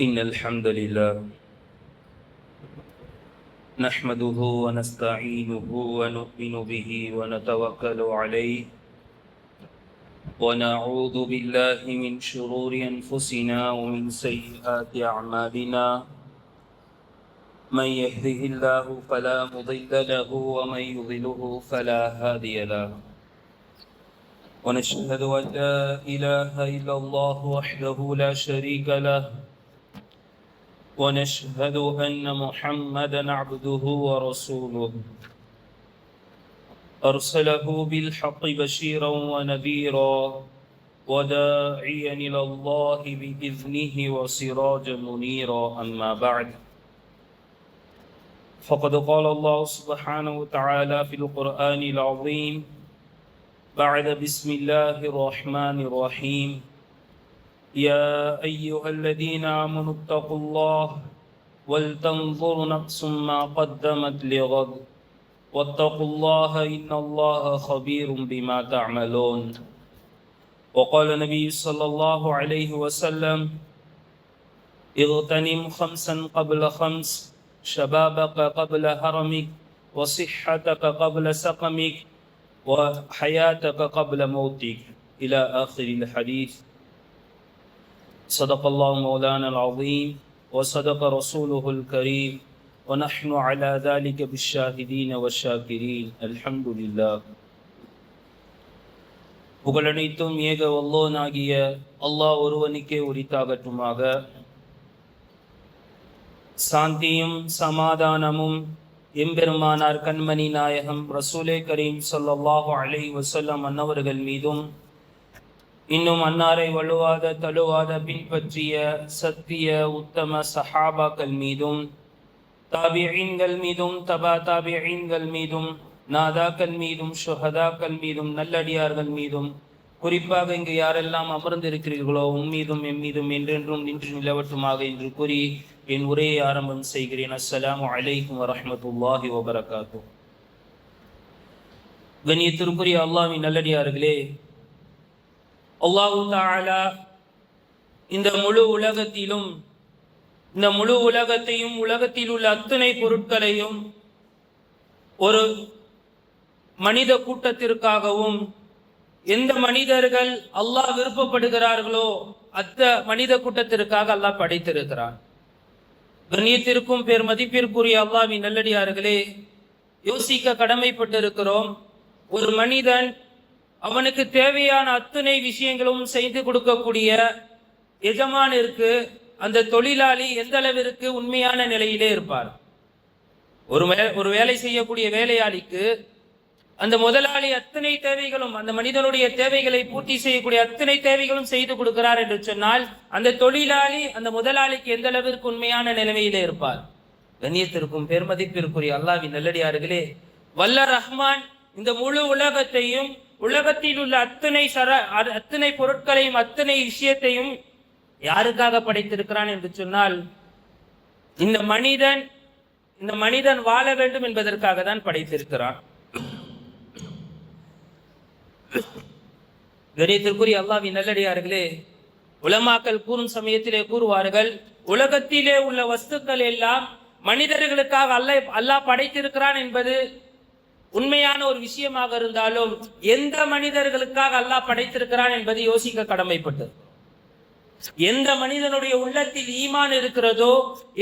إن الحمد لله نحمده ونستعينه ونؤمن به ونتوكل عليه ونعوذ بالله من شرور أنفسنا ومن سيئات أعمالنا من يهده الله فلا مضل له ومن يضلله فلا هادي له ونشهد أن لا إله إلا الله وحده لا شريك له ونشهد أن محمدًا عبده ورسوله أرسله بالحق بشيرا ونذيرا وداعيا إلى الله بإذنه وسراجا منيرا أما بعد فقد قال الله سبحانه وتعالى في القرآن العظيم بعد بسم الله الرحمن الرحيم يا أيها الذين آمنوا اتقوا الله ولتنظر نفس ما قدمت لغد واتقوا الله إن الله خبير بما تعملون وقال النبي صلى الله عليه وسلم اغتنم خمسا قبل خمس شبابك قبل هرمك وصحتك قبل سقمك وحياتك قبل موتك إلى آخر الحديث. صدق الله مولانا العظيم وصدق رسوله الكريم ونحن على ذلك بالشاهدين والشاكرين الحمد لله. புகழனைத்தும் ஏக வல்லோனாகிய அல்லாஹ் ஒருவனுக்கே உரித்தாகட்டுமாக. சாந்தியும் சமாதானமும் எம்பெருமானார் கண்மணி நாயகம் ரசூலே கரீம் ஸல்லல்லாஹு அலைஹி வஸல்லம் அன்னவர்கள் மீதும் இன்னும் அன்னாரை வலுவாத தழுவாத பின்பற்றிய சத்திய உத்தம சஹாபாக்கள் மீதும் தாபிஈன்கள் மீதும் தபா தாபிஈன்கள் மீதும் நாதாக்கள் மீதும் ஷுஹதாக்கள் மீதும் நல்லடியார்கள் மீதும் குறிப்பாக இங்கு யாரெல்லாம் அமர்ந்திருக்கிறீர்களோ உம்மீதும் எம்மீதும் என்றென்றும் நின்று நிலவட்டுமாக என்று கூறி என் உரையை ஆரம்பம் செய்கிறேன். அஸ்ஸலாமு அலைக்கும் வரஹ்மத்துல்லாஹி வபரகாத்துஹு. கண்ணியத்திற்குரிய அல்லாஹ்வின் நல்லடியார்களே, அல்லாஹ் தஆலா இந்த முழு உலகத்திலும் இந்த முழு உலகத்தையும் உலகத்தில் உள்ள அத்தனை பொருட்களையும் ஒரு மனித கூட்டத்திற்காகவும் எந்த மனிதர்கள் அல்லாஹ் விருப்பப்படுகிறார்களோ அந்த மனித கூட்டத்திற்காக அல்லாஹ் படைத்திருக்கிறான். கண்ணியத்திற்கும் பேர் மதிப்பிற்குரிய அல்லாஹ்வின் நல்லடியார்களே, யோசிக்க கடமைப்பட்டிருக்கிறோம். ஒரு மனிதன் அவனுக்கு தேவையான அத்தனை விஷயங்களும் செய்து கொடுக்கக்கூடிய எஜமானிற்கு அந்த தொழிலாளி எந்த அளவிற்கு உண்மையான நிலையிலே இருப்பார். ஒரு வேலை செய்யக்கூடிய வேலையாளிக்கு அந்த முதலாளி அத்தனை தேவைகளும் அந்த மனிதனுடைய தேவைகளை பூர்த்தி செய்யக்கூடிய அத்தனை தேவைகளும் செய்து கொடுக்கிறார் என்று சொன்னால் அந்த தொழிலாளி அந்த முதலாளிக்கு எந்த அளவிற்கு உண்மையான நிலைமையிலே இருப்பார். கண்ணியத்திற்கும் பெருமதிப்பிற்குரிய அல்லாஹ்வின் நல்லடியார்களே, வல்ல ரஹ்மான் இந்த முழு உலகத்தையும் உலகத்தில் உள்ள அத்தனை பொருட்களையும் அத்தனை விஷயத்தையும் யாருக்காக படைத்திருக்கிறான் என்று சொன்னால் இந்த மனிதன் வாழ வேண்டும் என்பதற்காக தான் படைத்திருக்கிறான். கண்ணியத்திற்குரிய அல்லாஹ்வின் நல்லடியார்களே, உலமாக்கள் கூறும் சமயத்திலே கூறுவார்கள், உலகத்திலே உள்ள வஸ்துக்கள் எல்லாம் மனிதர்களுக்காக அல்லாஹ் படைத்திருக்கிறான் என்பது உண்மையான ஒரு விஷயமாக இருந்தாலும் எந்த மனிதர்களுக்காக அல்லாஹ் படைத்திருக்கிறான் என்பதை யோசிக்க கடமைப்பட்டது. எந்த மனிதனுடைய உள்ளத்தில் ஈமான் இருக்கிறதோ,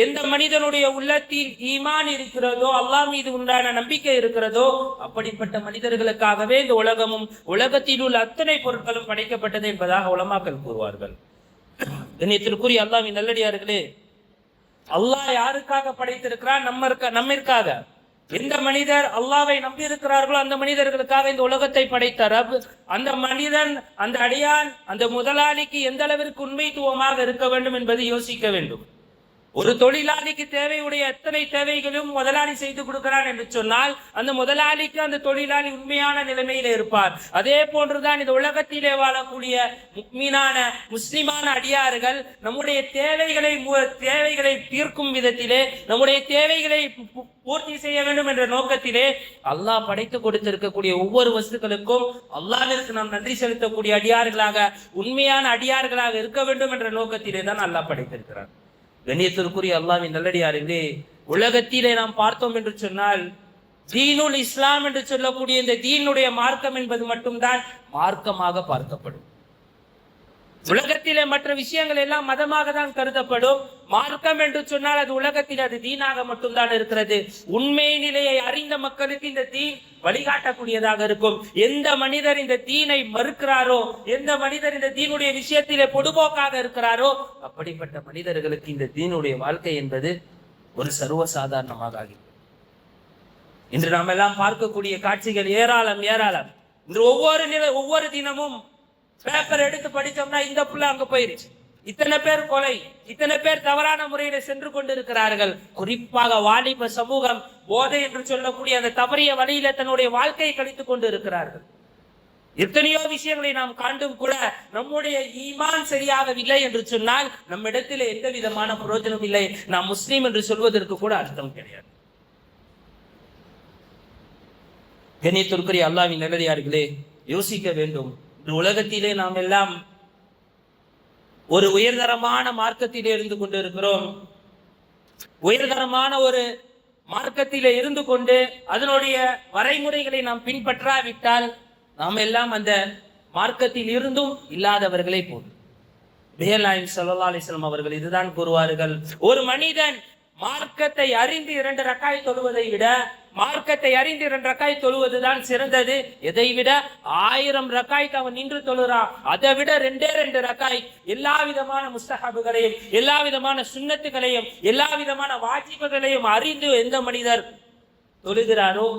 எந்த மனிதனுடைய உள்ளத்தில் ஈமான் இருக்கிறதோ, அல்லாஹ் மீது உண்டான நம்பிக்கை இருக்கிறதோ, அப்படிப்பட்ட மனிதர்களுக்காகவே இந்த உலகமும் உலகத்தில் உள்ள அத்தனை பொருட்களும் படைக்கப்பட்டது என்பதாக உலமாக்கள் கூறுவார்கள். கண்ணியத்திற்குரிய அல்லாஹ்வின் நல்லடியார்களே, அல்லாஹ் யாருக்காக படைத்திருக்கிறான்? நம்மிற்காக. எந்த மனிதர் அல்லாஹ்வை நம்பி இருக்கிறார்களோ அந்த மனிதர்களுக்காக இந்த உலகத்தை படைத்த ரப், அந்த மனிதன் அந்த அடியான் அந்த முதலாளிக்கு எந்த அளவிற்கு உண்மைத்துவமாக இருக்க வேண்டும் என்பதை யோசிக்க வேண்டும். ஒரு தொழிலாளிக்கு தேவையுடைய எத்தனை தேவைகளும் முதலாளி செய்து கொடுக்கிறான் என்று சொன்னால் அந்த முதலாளிக்கு அந்த தொழிலாளி உண்மையான நிலைமையில இருப்பார். அதே போன்றுதான் இந்த உலகத்திலே வாழக்கூடிய முக்மீனான முஸ்லிமான அடியார்கள் நம்முடைய தேவைகளை தீர்க்கும் விதத்திலே நம்முடைய தேவைகளை பூர்த்தி செய்ய வேண்டும் என்ற நோக்கத்திலே அல்லாஹ் படைத்து கொடுத்திருக்கக்கூடிய ஒவ்வொரு வஸ்துக்களுக்கும் அல்லாஹ்விற்கு நாம் நன்றி செலுத்தக்கூடிய அடியார்களாக உண்மையான அடியார்களாக இருக்க வேண்டும் என்ற நோக்கத்திலே தான் அல்லாஹ் படைத்திருக்கிறார். கண்ணியத்திற்குரிய அல்லாஹ்வின் நல்லடியார்களே, உலகத்திலே நாம் பார்த்தோம் என்று சொன்னால் தீனுல் இஸ்லாம் என்று சொல்லக்கூடிய இந்த தீனுடைய மார்க்கம் என்பது மட்டும்தான் மார்க்கமாக பார்க்கப்படும். உலகத்திலே மற்ற விஷயங்கள் எல்லாம் மதமாக தான் கருதப்படும். மார்க்கம் என்று சொன்னால் அது உலகத்தில் அது தீனாக மட்டும்தான் இருக்கிறது. உண்மை நிலையை அறிந்த மக்களுக்கு இந்த தீன் வழிகாட்டக்கூடியதாக இருக்கும். எந்த மனிதர் இந்த தீனை மறுக்கிறாரோ, எந்த மனிதர் இந்த தீனுடைய விஷயத்திலே பொதுபோக்காக இருக்கிறாரோ, அப்படிப்பட்ட மனிதர்களுக்கு இந்த தீனுடைய வாழ்க்கை என்பது ஒரு சர்வசாதாரணமாக ஆகிறது. இன்று நாம் எல்லாம் பார்க்கக்கூடிய காட்சிகள் ஏராளம் ஏராளம். இன்று ஒவ்வொரு தினமும் பேப்பர் எடுத்து படிச்சோம்னா இந்த புள்ள அங்க போயிருச்சு, இத்தனை பேர் கொலை, இத்தனை பேர் தவறான முறையில சென்று கொண்டிருக்கிறார்கள். குறிப்பாக வாலிப சமூகம் போதை என்று சொல்லக்கூடிய அந்த தவறிய வழியில தன்னுடைய வாழ்க்கையை கழித்துக் கொண்டு இருக்கிறார்கள். எத்தனையோ விஷயங்களை நாம் காண்டும் கூட நம்முடைய ஈமான் சரியாகவில்லை என்று சொன்னால் நம்மிடத்தில் எந்த விதமான பிரயோஜனம் இல்லை, நாம் முஸ்லீம் என்று சொல்வதற்கு கூட அர்த்தம் கிடையாது. கண்ணியத்திற்குரிய அல்லாஹ்வின் நல்லடியார்களே, யோசிக்க வேண்டும். இந்த உலகத்திலே நாம் எல்லாம் ஒரு உயர்தரமான மார்க்கத்திலே இருந்து கொண்டு இருக்கிறோம். உயர்தரமான ஒரு மார்க்கத்திலே இருந்து கொண்டு அதனுடைய வரைமுறைகளை நாம் பின்பற்றாவிட்டால் நாம் எல்லாம் அந்த மார்க்கத்தில் இருந்தும் இல்லாதவர்களை போதும். நபிகள் ஸல்லல்லாஹு அலைஹி வஸல்லம் அவர்கள் இதுதான் கூறுவார்கள், ஒரு மனிதன் மார்க்கத்தை அறிந்து 2 ரக்காய் தொழுவதை விட மார்க்கத்தை அறிந்து 2 ரக்காய் தொழுவதுதான் சிறந்தது. எதை விட 1000 ரக்காய்க்கு அவன் நின்று தொழுறான், அதை விட 2 ரக்காய் எல்லா விதமான முஸ்தஹபுகளையும் எல்லா விதமான சுன்னத்துகளையும் எல்லா விதமான வாஜிபுகளையும் அறிந்து எந்த மனிதர் தொழுகிறாரோ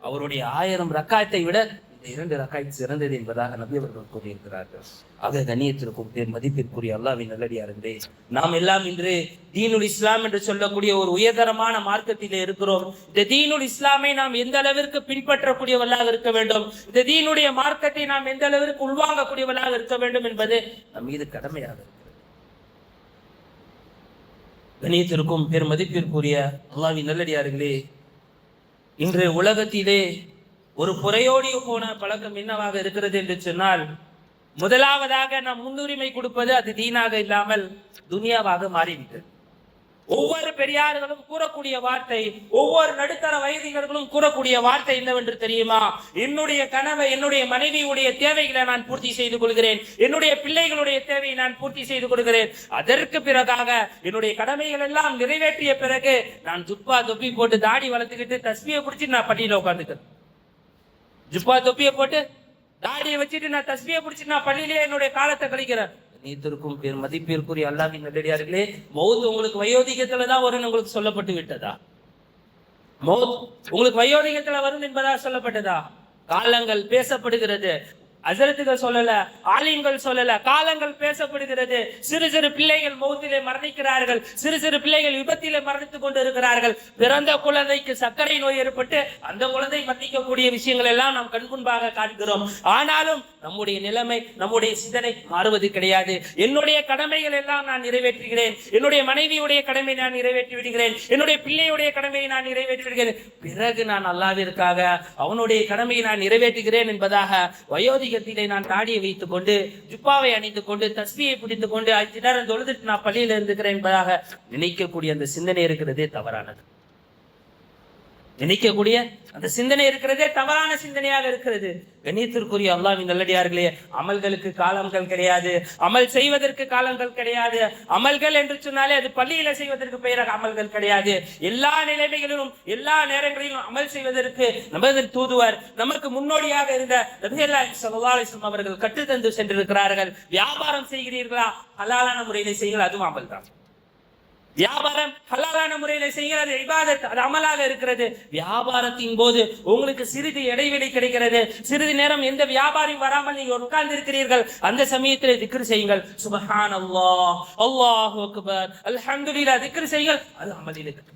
அவருடைய 1000 ரக்காயத்தை விட இந்த 2 ரக்காய் சிறந்தது என்பதாக நபி அவர்கள் கூறியிருக்கிறார்கள். ஆக கண்ணியத்திற்கும் பேர் மதிப்பிற்குரிய அல்லாஹ்வின் நல்லடியார்களே, நாம் எல்லாம் இன்று தீனுல் இஸ்லாம் என்று சொல்லக்கூடிய ஒரு உயர்தரமான மார்க்கத்திலே இருக்கிறோம். இந்த தீனுல் இஸ்லாமை நாம் எந்த அளவிற்கு பின்பற்றக்கூடியவர்களாக இருக்க வேண்டும், இந்த தீனுடைய மார்க்கத்தை நாம் எந்த அளவிற்கு உள்வாங்கக்கூடியவர்களாக இருக்க வேண்டும் என்பது நம் மீது கடமையாக இருக்கிறது. கண்ணியத்திற்கும் பேர் மதிப்பிற்குரிய அல்லாஹ்வின் நல்லடியார்களே, இன்று உலகத்திலே ஒரு புறையோடி போன பழக்கம் என்னவாக இருக்கிறது என்று சொன்னால், முதலாவதாக நாம் முன்னுரிமை கொடுப்பது அது தீனாக இல்லாமல் துனியாவாக மாறிவிட்டது. ஒவ்வொரு பெரியார்களும் கூறக்கூடிய வார்த்தை, ஒவ்வொரு நடுத்தர வயதினர்களும் கூறக்கூடிய வார்த்தை என்னவென்று தெரியுமா? என்னுடைய கனவை, என்னுடைய மனைவியுடைய தேவைகளை நான் பூர்த்தி செய்து கொள்கிறேன், என்னுடைய பிள்ளைகளுடைய தேவையை நான் பூர்த்தி செய்து கொள்கிறேன், அதற்கு பிறகாக என்னுடைய கடமைகள் எல்லாம் நிறைவேற்றிய பிறகு நான் ஜுப்பா தொப்பி போட்டு தாடி வளர்த்துக்கிட்டு தஸ்பியை பிடிச்சி நான் பள்ளியில உட்காந்துக்கிறேன். ஜுப்பா தொப்பியை போட்டு தாடியை வச்சுட்டு நான் தஸ்பியை பிடிச்சிட்டு நான் பள்ளியிலேயே என்னுடைய காலத்தை கழிக்கிறேன். நீத்திற்கும் பேர் மதிப்பிற்குரிய அல்லாஹ்வின் நல்லடியார்களே, மௌத் உங்களுக்கு வயோதிகத்துலதான் வரும்னு உங்களுக்கு சொல்லப்பட்டு விட்டதா? மௌத் உங்களுக்கு வயோதிகத்துல வரும் என்பதா சொல்லப்பட்டதா? காலங்கள் பேசப்படுகிறது, ஹஜ்ரத்துகள் சொல்லல, ஆலிம்கள் சொல்லல, காலங்கள் பேசப்படுகிறது. சிறு சிறு பிள்ளைகள் மௌத்திலே மரணிக்கிறார்கள், சிறு சிறு பிள்ளைகள் விபத்திலே மரணித்துக் கொண்டு இருக்கிறார்கள். பிறந்த குழந்தைக்கு சர்க்கரை நோய் ஏற்பட்டு அந்த குழந்தை மரணிக்கக்கூடிய விஷயங்கள் எல்லாம் நாம் கண்முன்பாக காண்கிறோம். ஆனாலும் நம்முடைய நிலைமை, நம்முடைய சிந்தனை மாறுவது கிடையாது. என்னுடைய கடமைகள் எல்லாம் நான் நிறைவேற்றுகிறேன், என்னுடைய மனைவியுடைய கடமை நான் நிறைவேற்றி விடுகிறேன், என்னுடைய பிள்ளையுடைய கடமையை நான் நிறைவேற்றி விடுகிறேன், பிறகு நான் அல்லாஹ்விற்காக அவனுடைய கடமையை நான் நிறைவேற்றுகிறேன் என்பதாக வயோதிகத்திலே நான் தாடியை வைத்துக் கொண்டு ஜுப்பாவை அணிந்து கொண்டு தஸ்பியை பிடித்துக் கொண்டு 5 நேரம் தொழுதுட்டு நான் பள்ளியில் இருந்துக்கிறேன் என்பதாக நினைக்கக்கூடிய அந்த சிந்தனை இருக்கிறதே தவறானது. நினைக்கக்கூடிய அந்த சிந்தனை இருக்கிறதே தவறான சிந்தனையாக இருக்கிறது. கண்ணியத்திற்குரிய அல்லாஹ்வின் நல்லடியார்களே, அமல்களுக்கு காலங்கள் கிடையாது, அமல் செய்வதற்கு காலங்கள் கிடையாது. அமல்கள் என்று சொன்னாலே அது பள்ளியில செய்வதற்கு பெயராக அமல்கள் கிடையாது. எல்லா நிலைமைகளிலும் எல்லா நேரங்களிலும் அமல் செய்வதற்கு நமது தூதுவர், நமக்கு முன்னோடியாக இருந்த நபிகள் ஸல்லல்லாஹு அலைஹி வஸல்லம் அவர்கள் கற்றுத்தந்து சென்றிருக்கிறார்கள். வியாபாரம் செய்கிறீர்களா, ஹலாலான முறையில செய்யுங்கள், அதுவும் அமல் தான். வியாபாரம் ஹலாலான முறையில செய்கிறது இபாதத், அது அமலாக இருக்கிறது. வியாபாரத்தின் போது உங்களுக்கு சிறிது இடைவெளி கிடைக்கிறது, சிறிது நேரம் எந்த வியாபாரியும் வராமல் நீங்க உட்கார்ந்து இருக்கிறீர்கள், அந்த சமயத்தில் திக்ர் செய்யுங்கள். சுப்ஹானல்லாஹ், அல்லாஹு அக்பர், அல்ஹம்துலில்லாஹ் திக்ர் செய்யுங்கள், அது அமலில் இருக்கு.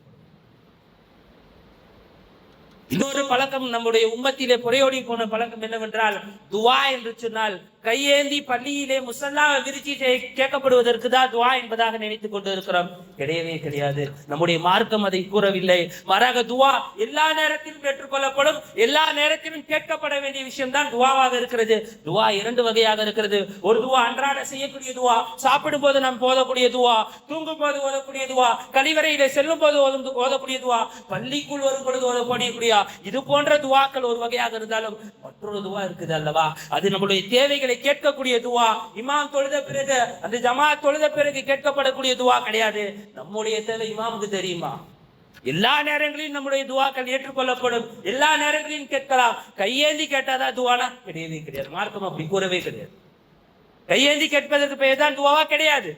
இன்னொரு பழக்கம் நம்முடைய உம்மத்திலே புறையோடி போன பழக்கம் என்னவென்றால், துவா என்று சொன்னால் கையேந்தி பள்ளியிலே முசல்லா விரிச்சி கேட்கப்படுவதற்கு தான் துவா என்பதாக நினைத்துக் கொண்டு இருக்கிறோம். கிடையவே கிடையாது. நம்முடைய மார்க்கம் அதை கூறவில்லை. மாறாக துவா எல்லா நேரத்திலும் ஏற்றுக்கொள்ளப்படும், எல்லா நேரத்திலும் கேட்கப்பட வேண்டிய விஷயம் தான் துவாவாக இருக்கிறது. துவா இரண்டு வகையாக இருக்கிறது. ஒரு துவா அன்றாட செய்யக்கூடிய துவா, சாப்பிடும் போது நாம் ஓதக்கூடிய துவா, தூங்கும் போது ஓதக்கூடிய துவா, கழிவறையில செல்லும் போது ஓதக்கூடிய துவா, பள்ளிக்குள் வரும் பொழுது ஓதக்கூடிய இது போன்ற துவாக்கள் ஒரு வகையாக இருந்தாலும் மற்றொரு துவா இருக்குது அல்லவா, அது நம்முடைய தேவைகளை கேட்கக்கூடிய துவா. இமாம் தொழுத பிறகு, அந்த ஜமாத் தொழுத பிறகு கேட்கப்படக்கூடிய துவா கிடையாது. நம்முடைய தேவை இமாமுக்கு தெரியுமா? எல்லா நேரங்களிலும் நம்முடைய துவாக்கள் ஏற்றுக்கொள்ளப்படும், எல்லா நேரங்களிலும் கேட்கலாம். கையேந்தி கேட்டாதான் துவானா? கிடையவே கிடையாது. மார்க்கம் அப்படி கூறவே கிடையாது. கையேந்தி கேட்பதற்கு பெயர் தான் துவாவா? கிடையாது.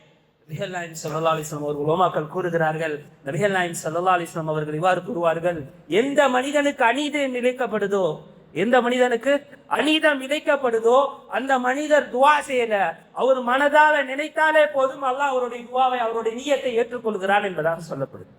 நபிகள் நாயகம் ஸல்லல்லாஹு அலைஹி வஸல்லம் அவர்கள் உலமாக்கள் கூறுகிறார்கள், நபிகள் நாயகம் ஸல்லல்லாஹு அலைஹி வஸல்லம் அவர்கள் இவ்வாறு கூறுவார்கள், எந்த மனிதனுக்கு அநீதம் இழைக்கப்படுதோ, எந்த மனிதனுக்கு அநீதம் இழைக்கப்படுதோ அந்த மனிதர் துவா செய்யல, அவர் மனதால நினைத்தாலே போதும், அல்லாஹ் அவருடைய துவாவை, அவருடைய நியத்தை ஏற்றுக்கொள்கிறான் என்பதாக சொல்லப்படுது.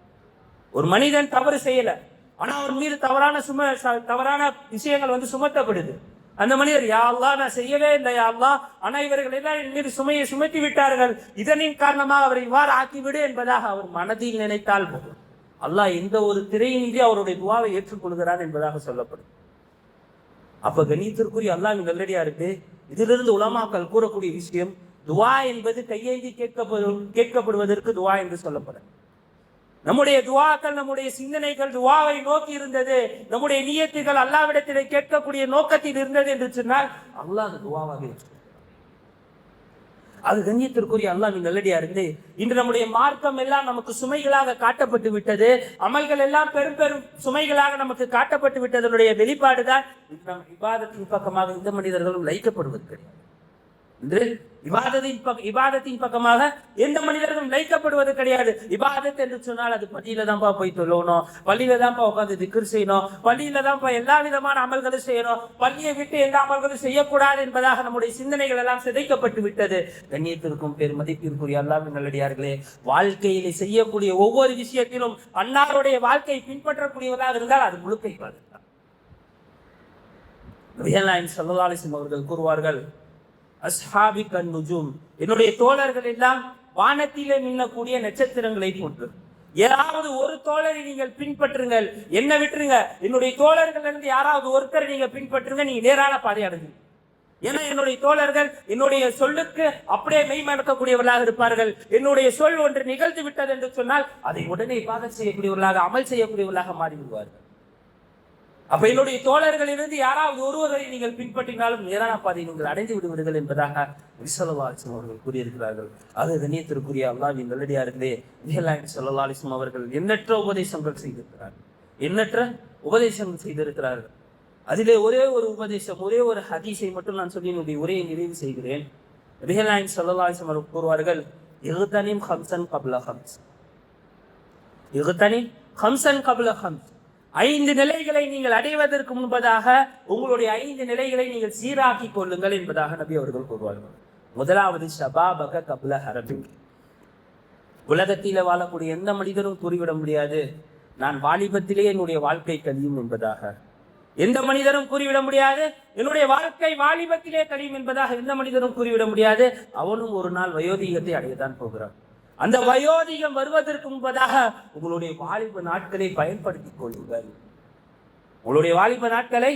ஒரு மனிதன் தவறு செய்யல, ஆனா அவர் மீது தவறான விஷயங்கள் சுமத்தப்படுது. அந்த மனிதர், யா அல்லாஹ் நான் செய்யவே இல்லை யா அல்லாஹ், ஆனா இவர்கள் எல்லாம் என் மீது சுமையை சுமத்தி விட்டார்கள், இதனின் காரணமாக அவரை இவ்வாறு ஆக்கிவிடு என்பதாக அவர் மனதில் நினைத்தால் போதும், அல்லாஹ் எந்த ஒரு திரையின்றி அவருடைய துவாவை ஏற்றுக்கொள்கிறான் என்பதாக சொல்லப்படும். அப்ப கண்ணியத்திற்குரிய அல்லாஹ்வின் நல்லடியாருக்கு இதிலிருந்து உலமாக்கள் கூறக்கூடிய விஷயம், துவா என்பது கையேந்தி கேட்கப்படுவதற்கு துவா என்று சொல்லப்படும். நம்முடைய துவாக்கள், நம்முடைய சிந்தனைகள் துவாவை நோக்கி இருந்தது, நம்முடைய நியத்துகள் அல்லாஹ்விடத்திலே கேட்கக்கூடிய நோக்கத்தில் இருந்தது என்று சொன்னால் அல்லாஹ் துவாவாக இருக்கிறது. அது கண்ணியத்திற்குரிய அல்லாஹ்வின் நல்லடியாருக்கு இன்று நம்முடைய மார்க்கம் எல்லாம் நமக்கு சுமைகளாக காட்டப்பட்டு விட்டது, அமல்கள் எல்லாம் பெரும் பெரும் சுமைகளாக நமக்கு காட்டப்பட்டு விட்டதனுடைய வெளிப்பாடுதான் நம் இபாதத்தின் பக்கமாக இந்த மனிதர்களும் லைக்கப்படுவது கிடையாது. இன்று இபாதத்தின் பக்கமாக எந்த மனிதர்களும் லைக்கப்படுவது கிடையாது. இபாதத் என்று சொன்னால் அது பள்ளியில தான்ப்பா போய் தொழணும், பள்ளியில தான்ப்பா உட்காந்து திக்ர் செய்யணும், பள்ளியில தான்ப்பா எல்லா விதமான அமல்களும் செய்யணும், பள்ளியை விட்டு எந்த அமல்களும் செய்யக்கூடாது என்பதாக நம்முடைய சிந்தனைகள் எல்லாம் சிதைக்கப்பட்டு விட்டது. கண்ணியத்திற்கும் பெருமதிப்பிற்குரிய அல்லாஹ்வின் நல்லடியார்களே, வாழ்க்கையிலே செய்யக்கூடிய ஒவ்வொரு விஷயத்திலும் அன்னாருடைய வாழ்க்கையை பின்பற்றக்கூடியவதாக இருந்தால் அது முழுக்கை இபாதத். நபிகள் நாயகம் ஸல்லல்லாஹு அலைஹி வஸல்லம் அவர்கள் கூறுவார்கள், அஸ்ஹாபி கன் நுஜூம், என்னுடைய தோழர்கள் எல்லாம் வானத்திலே மின்னக்கூடிய நட்சத்திரங்களை போன்று. யாராவது ஒரு தோழரை நீங்கள் பின்பற்றுங்கள், என்ன விட்டுருங்க, என்னுடைய தோழர்கள் இருந்து யாராவது ஒருத்தரை நீங்க பின்பற்றுங்க, நீங்க நேரான பாதை அடைஞ்சு. ஏன்னா என்னுடைய தோழர்கள் என்னுடைய சொல்லுக்கு அப்படியே மெய்மறக்கக்கூடியவர்களாக இருப்பார்கள். என்னுடைய சொல் ஒன்று நிகழ்ந்து விட்டது என்று சொன்னால் அதை உடனே இபாதத் செய்யக்கூடியவர்களாக, அமல் செய்யக்கூடியவர்களாக மாறி விடுவார்கள். அப்ப என்னுடைய தோழர்களிலிருந்து யாராவது ஒருவரை நீங்கள் பின்பற்றினாலும் நேரான பாதை நீங்கள் அடைந்து விடுவீர்கள் என்பதாக ஸல்லல்லாஹு அலைஹி வஸல்லம் அவர்கள் கூறியிருக்கிறார்கள். அது கண்ணியத்திற்குரிய அல்லாஹ்வின் நல்லடியார்களே, நபிகள் நாயகம் ஸல்லல்லாஹு அலைஹி வஸல்லம் அவர்கள் எண்ணற்ற உபதேசங்கள் செய்திருக்கிறார்கள், எண்ணற்ற உபதேசங்கள் செய்திருக்கிறார்கள். அதிலே ஒரே ஒரு உபதேசம், ஒரே ஒரு ஹதீஸை மட்டும் நான் சொல்லி என்னுடைய உரையை நிறைவு செய்கிறேன். நபிகள் நாயகம் ஸல்லல்லாஹு அலைஹி வஸல்லம் கூறுவார்கள், இக்தனிம் ஹம்ஸன் கப்ல ஹம்ஸ், இக்தனிம் ஹம்ஸன் கப்ல ஹம்ஸ், 5 நிலைகளை நீங்கள் அடைவதற்கு முன்பதாக உங்களுடைய 5 நிலைகளை நீங்கள் சீராக்கி கொள்ளுங்கள் என்பதாக நபி அவர்கள் கூறுவார்கள். முதலாவது ஷபாபக கப்ல ஹரபி, உலகத்தில வாழக்கூடிய எந்த மனிதரும் கூறிவிட முடியாது நான் வாலிபத்திலே என்னுடைய வாழ்க்கை கழியும் என்பதாக. எந்த மனிதரும் கூறிவிட முடியாது என்னுடைய வாழ்க்கை வாலிபத்திலே கழியும் என்பதாக எந்த மனிதரும் கூறிவிட முடியாது. அவனும் ஒரு நாள் வயோதிகத்தை அடையத்தான் போகிறான். அந்த வயோதிகம் வருவதற்கு முன்பதாக உங்களுடைய வாலிப நாட்களை பயன்படுத்திக் கொள்ளுங்கள். உங்களுடைய வாலிப நாட்களை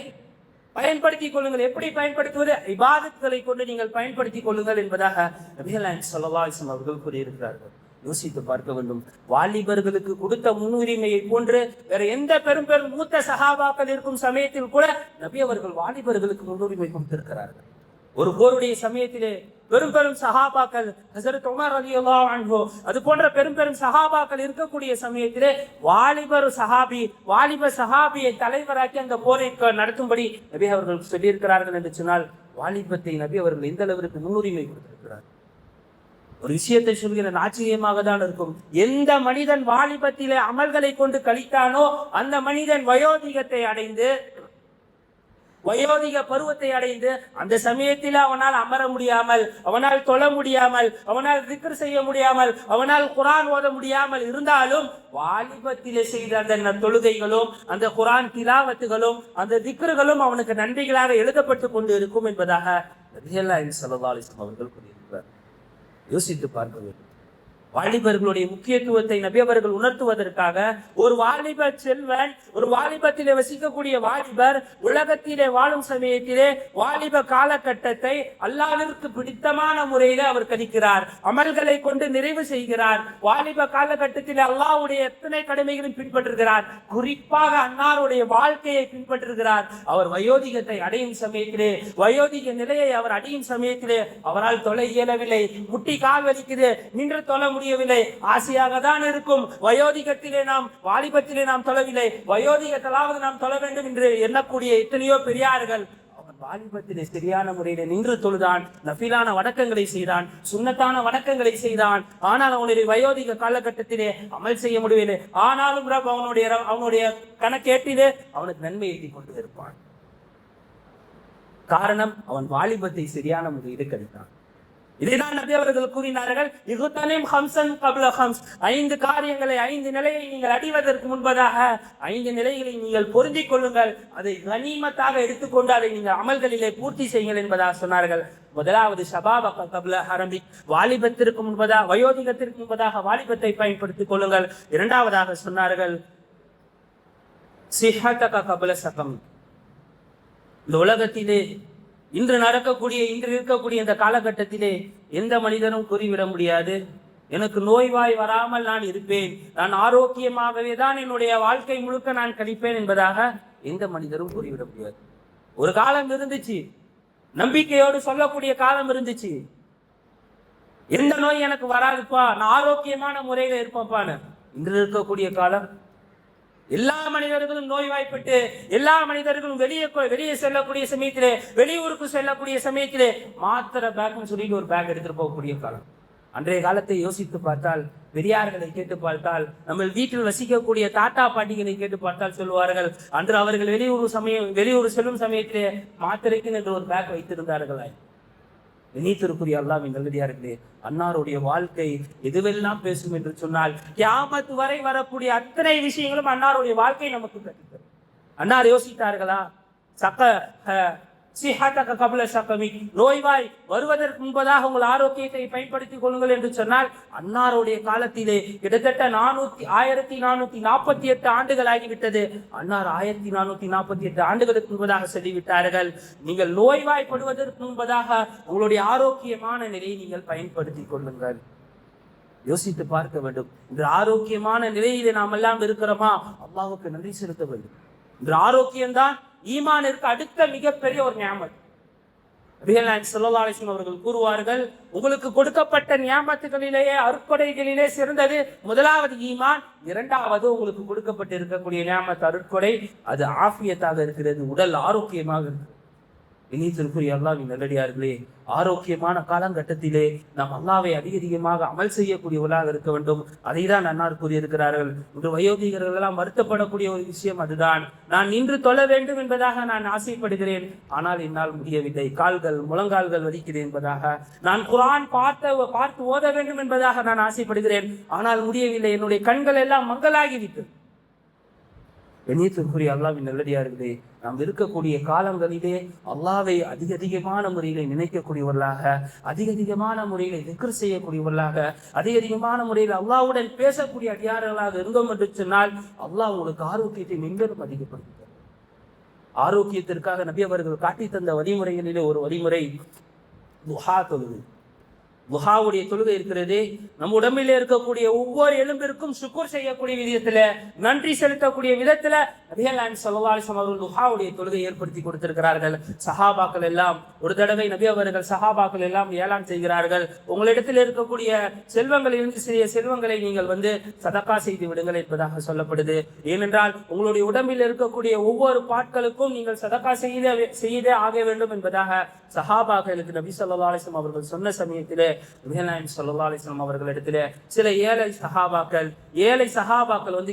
பயன்படுத்திக் கொள்ளுங்கள். எப்படி பயன்படுத்துவது? இபாதத்களை கொண்டு நீங்கள் பயன்படுத்திக் கொள்ளுங்கள் என்பதாக நபிகள் நாயகம் ஸல்லல்லாஹு அலைஹி வஸல்லம் அவர்கள் கூறியிருக்கிறார்கள். யோசித்து பார்க்க வேண்டும். வாலிபர்களுக்கு கொடுத்த முன்னுரிமையை போன்று வேற எந்த பெரும் பெரும் மூத்த சஹாபாக்கள் இருக்கும் சமயத்தில் கூட நபி அவர்கள் வாலிபர்களுக்கு முன்னுரிமை கொடுத்திருக்கிறார்கள். ஒரு போருடைய சமயத்திலே பெரும் பெரும் சஹாபாக்கள், ஹஸரத் உமர் ரலியல்லாஹு அன்ஹு, அது போன்ற பெரும் பெரும் சஹாபாக்கள் இருக்கக்கூடிய சமயத்திலே வாலிப சஹாபியை தலைவராக்கி அந்த போரை நடத்தும்படி நபி அவர்கள் சொல்லியிருக்கிறார்கள் என்று சொன்னால் வாலிபத்தை நபி அவர்கள் எந்த அளவிற்கு முன்னுரிமை கொடுத்திருக்கிறார். ஒரு விஷயத்தை சொல்கிற ஆச்சரியமாக தான் இருக்கும். எந்த மனிதன் வாலிபத்திலே அமல்களை கொண்டு கழித்தானோ அந்த மனிதன் வயோதிகத்தை அடைந்து, வயோதிக பருவத்தை அடைந்து அந்த சமயத்தில் அவனால் அமர முடியாமல், அவனால் தொழ முடியாமல், அவனால் திக்ர் செய்ய முடியாமல், அவனால் குர்ஆன் ஓத முடியாமல் இருந்தாலும் வாலிபத்திலே செய்த அந்த தொழுகைகளும் அந்த குர்ஆன் திலாவத்துகளும் அந்த திக்ருகளும் அவனுக்கு நன்றிகளாக எழுதப்பட்டு கொண்டு இருக்கும் என்பதாக நபிகள் ஸல்லல்லாஹு அலைஹி வஸல்லம் அவர்கள் கூறியிருக்கிறார். யோசித்து பார்க்க வேண்டும். வாலிபர்களுடைய முக்கியத்துவத்தை நபி அவர்கள் உணர்த்துவதற்காக ஒரு வாலிப செல்வன், ஒரு வாலிபத்திலே வசிக்கக்கூடிய வாலிபர் உலகத்திலே வாழும் சமயத்திலே வாலிப காலகட்டத்தை அல்லாஹ்விற்கு பிடித்தமான முறையில அவர் கழிக்கிறார், அமல்களை கொண்டு நிறைவு செய்கிறார். வாலிப காலகட்டத்தில் அல்லாஹ்வுடைய எத்தனை கடமைகளையும் பின்பற்றுகிறார், குறிப்பாக அன்னாருடைய வாழ்க்கையை பின்பற்றுகிறார். அவர் வயோதிகத்தை அடையும் சமயத்திலே, வயோதிக நிலையை அவர் அடையும் சமயத்திலே அவரால் தொலை இயலவில்லை, முட்டி கால் வலிக்குது, நின்று தொலை முடியவில்லை, ஆசையாக தான் இருக்கும். வயோதிகத்திலே நாம், வாலிபத்திலே நாம் தொழவில்லை, வயோதிகத்திலாவது நாம் தொழ வேண்டும் என்று எண்ணக்கூடிய எத்தனையோ பெரியார்கள் அவன் வாலிபத்திலே சரியான முறையில நின்று தொழுதான், நஃபிலான வணக்கங்களை செய்தான், சுன்னத்தான வணக்கங்களை செய்தான். ஆனால் அவனுடைய வயோதிக காலகட்டத்திலே அமல் செய்ய முடியவில்லை. ஆனாலும் அவனுடைய கணக்கேட்டிலே அவனுக்கு நன்மை எழுதி கொண்டு இருப்பான். காரணம், அவன் வாலிபத்தை சரியான முறையில் கழித்தான். இதைதான் நபி அவர்கள் கூறினார்கள், இகுதனிம் ஹம்சன் கப்ல ஹம்ஸ், 5 காரியங்களை, 5 நிலையை நீங்கள் அடைவதற்கு முன்பதாக 5 நிலைகளை நீங்கள் பொருந்திக் கொள்ளுங்கள், அதை கனிமத்தாக எடுத்துக்கொண்டு அதை நீங்கள் அமல்களிலே பூர்த்தி செய்யுங்கள் என்பதாக சொன்னார்கள். முதலாவது ஷபாபக கப்ல ஹரமி, வாலிபத்திற்கு முன்பதாக, வயோதிகத்திற்கு முன்பதாக வாலிபத்தை பயன்படுத்திக் கொள்ளுங்கள். இரண்டாவதாக சொன்னார்கள் சிஹதக கப்ல சகம், இந்த உலகத்திலே இன்று இருக்கக்கூடிய இந்த காலகட்டத்திலே எந்த மனிதனும் கூறிவிட முடியாது, எனக்கு நோய்வாய் வராமல் நான் இருப்பேன், நான் ஆரோக்கியமாகவே தான் என்னுடைய வாழ்க்கை முழுக்க நான் கழிப்பேன் என்பதாக எந்த மனிதரும் கூறிவிட முடியாது. ஒரு காலம் இருந்துச்சு, நம்பிக்கையோடு சொல்லக்கூடிய காலம் இருந்துச்சு, எந்த நோய் எனக்கு வராதுப்பா, நான் ஆரோக்கியமான முறையில இருப்பேன்ப்பான்னு. இன்று இருக்கக்கூடிய காலம் எல்லா மனிதர்களும் நோய்வாய்ப்பட்டு, எல்லா மனிதர்களும் வெளியே செல்லக்கூடிய சமயத்திலே, வெளியூருக்கு செல்லக்கூடிய சமயத்திலே மாத்திரை பேக்னு சொல்லிட்டு ஒரு பேக் எடுத்துட்டு போகக்கூடிய காலம். அன்றைய காலத்தை யோசித்து பார்த்தால், பெரியார்களை கேட்டு பார்த்தால், நம்ம வீட்டில் வசிக்கக்கூடிய தாத்தா பாட்டிகளை கேட்டு பார்த்தால் சொல்லுவார்கள், அன்று அவர்கள் வெளியூர் செல்லும் சமயத்திலே மாத்திரைக்கு என்று ஒரு பேக் வைத்திருந்தார்களா? இணைத்திருக்குரிய அல்லாஹ்வின் நல்லடியார்களே, அன்னாருடைய வாழ்க்கை எதுவெல்லாம் பேசும் என்று சொன்னால், கியாமத் வரை வரக்கூடிய அத்தனை விஷயங்களும் அன்னாருடைய வாழ்க்கை நமக்கு கற்பித்தது. அன்னார் யோசித்தார்களா? நோய்வாய் வருவதற்கு முன்பதாக உங்கள் ஆரோக்கியத்தை பயன்படுத்திக் கொள்ளுங்கள் என்று சொன்னால், அன்னாருடைய காலத்திலே கிட்டத்தட்ட 1448 ஆண்டுகள் ஆகிவிட்டது. அன்னார் 1448 ஆண்டுகளுக்கு முன்பதாக சொல்லிவிட்டார்கள், நீங்கள் நோய்வாய்ப்படுவதற்கு முன்பதாக உங்களுடைய ஆரோக்கியமான நிலையை நீங்கள் பயன்படுத்திக் கொள்ளுங்கள். யோசித்து பார்க்க வேண்டும். இந்த ஆரோக்கியமான நிலையிலே நாம் எல்லாம் இருக்கிறோமா? அல்லாஹ்வுக்கு நன்றி செலுத்த வேண்டும். இந்த ஆரோக்கியம்தான் ஈமானிற்கு அடுத்த மிகப்பெரிய ஒரு நியாமத். நபிகள் ஸல்லல்லாஹு அலைஹி வஸல்லம் அவர்கள் கூறுவார்கள், உங்களுக்கு கொடுக்கப்பட்ட நியாமத்துகளிலேயே, அருட்கொடைகளிலே சிறந்தது முதலாவது ஈமான், இரண்டாவது உங்களுக்கு கொடுக்கப்பட்டு இருக்கக்கூடிய நியாமத் அருட்கொடை, அது ஆஃபியத்தாக இருக்கிறது, உடல் ஆரோக்கியமாக இருக்கிறது. இணைத்திருக்கிற அல்லாஹ்வின் நல்லடியார்களே, ஆரோக்கியமான காலகட்டத்திலே நாம் அல்லாஹ்வை அதிகமாக அமல் செய்யக்கூடியவர்களாக இருக்க வேண்டும். அதை தான் அன்னார் கூறியிருக்கிறார்கள். இன்று வயோதிகர்கள் எல்லாம் வருத்தப்படக்கூடிய ஒரு விஷயம் அதுதான். நான் நின்று தொழ வேண்டும் என்பதாக நான் ஆசைப்படுகிறேன், ஆனால் என்னால் முடியவில்லை, கால்கள் முழங்கால்கள் வலிக்கிறேன் என்பதாக. நான் குர்ஆன் பார்த்து ஓத வேண்டும் என்பதாக நான் ஆசைப்படுகிறேன், ஆனால் முடியவில்லை, என்னுடைய கண்கள் எல்லாம் மங்கலாகிவிட்டது. கண்ணியத்திற்குரிய அல்லாஹ்வின் நல்லடியார்களே, நாம் இருக்கக்கூடிய காலங்களிலே அல்லாஹ்வை அதிகமான முறையிலே நினைக்கக்கூடியவர்களாக, அதிகமான முறையிலே திக்ர் செய்யக்கூடியவர்களாக, அதிகமான முறையில் அல்லாஹ்வுடன் பேசக்கூடிய அடியார்களாக இருந்தோம் என்று சொன்னால், அல்லாஹ் உங்களுக்கு ஆரோக்கியத்தை மென்மேலும் அதிகப்படுத்துகிறார். ஆரோக்கியத்திற்காக நபி அவர்கள் காட்டி தந்த வழிமுறைகளிலே ஒரு வழிமுறை துஹா தொழுகை. துஹாவுடைய தொழுகை இருக்கிறதே, நம் உடம்பிலே இருக்கக்கூடிய ஒவ்வொரு எலும்பிற்கும் சுக்குர் செய்யக்கூடிய விதத்துல, நன்றி செலுத்தக்கூடிய விதத்துல நபிகள் ஸல்லல்லாஹு அலைஹி வஸல்லம் அவர்கள் துஹாவுடைய தொழுகை ஏற்படுத்தி கொடுத்திருக்கிறார்கள். சஹாபாக்கள் எல்லாம் ஒரு தடவை நபி அவர்கள் சஹாபாக்கள் எல்லாம் ஏலான் செய்கிறார்கள், உங்களிடத்தில் இருக்கக்கூடிய செல்வங்களிலிருந்து சிறிய செல்வங்களை நீங்கள் சதகா செய்து விடுங்கள் என்பதாக சொல்லப்படுது. ஏனென்றால் உங்களுடைய உடம்பில் இருக்கக்கூடிய ஒவ்வொரு பாட்களுக்கும் நீங்கள் சதகா செய்தே ஆக வேண்டும் என்பதாக சஹாபாக்களுக்கு நபி ஸல்லல்லாஹு அலைஹி வஸல்லம் அவர்கள் சொன்ன சமயத்திலே நபிகள் ஸல்லல்லாஹு அலைஹி வஸல்லம் அவர்களிடத்திலே சில ஏழை சஹாபாக்கள்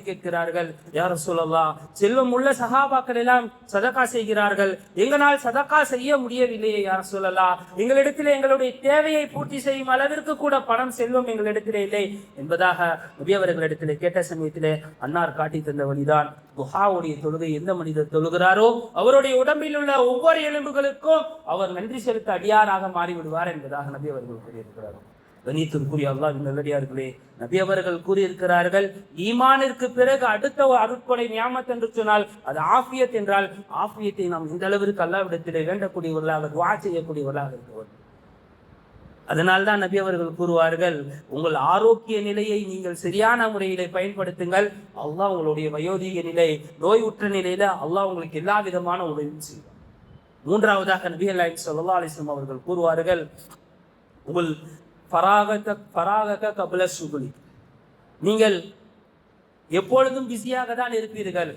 கேட்கிறார்கள், யா ரசூலல்லாஹ், செல்வம் உள்ள சஹாபாக்கள் எல்லாம் சதகா செய்கிறார்கள், எங்களால் சதகா செய்ய முடியவில்லையே யா ரசூலல்லாஹ், எங்களிடத்திலே எங்களுடைய தேவையை பூர்த்தி செய்யும் அளவிற்கு கூட பணம் செல்வம் எங்களிடத்திலே இல்லை என்பதாக நபி அவர்களிடத்திலே கேட்ட சமயத்திலே அன்னார் காட்டி தந்த வழிதான் துஹாவுடைய தொழுகை எந்த மனிதர் தொழுகிறாரோ அவருடைய உடம்பில் உள்ள ஒவ்வொரு எலும்புகளுக்கும் அவர் நன்றி செலுத்த அடியாராக மாறிவிடுவார் என்பதாக நபி அவர்கள் கூறியிருக்கிறார்கள். கணியத்திற்குரிய அல்லாஹ்வின் நல்லடியார்களே, நபி அவர்கள் கூறியிருக்கிறார்கள், ஈமானிற்கு பிறகு அடுத்த ஒரு அருட்கொடை நியாமத் என்று சொன்னால் அது ஆஃபியத் என்றால், ஆஃபியத்தை நாம் இந்த அளவிற்கு அல்லாஹ்விடத்திலே வேண்டக்கூடியவர்களாக துஆ செய்யக்கூடியவர்களாக இருக்கிறோம். அதனால்தான் நபி அவர்கள் கூறுவார்கள், உங்கள் ஆரோக்கிய நிலையை நீங்கள் சரியான முறையிலே பயன்படுத்துங்கள், அல்லாஹ் உங்களுடைய வயோதிக நிலை நோய் உற்ற நிலையில அல்லாஹ் உங்களுக்கு எல்லா விதமான உதவியும் செய்வார். மூன்றாவதாக நபி ஸல்லல்லாஹு அலைஹி வஸல்லம் அவர்கள் கூறுவார்கள், உங்கள் கபல சுகுலி, நீங்கள் எப்பொழுதும் பிஸியாக தான் இருப்பீர்கள்.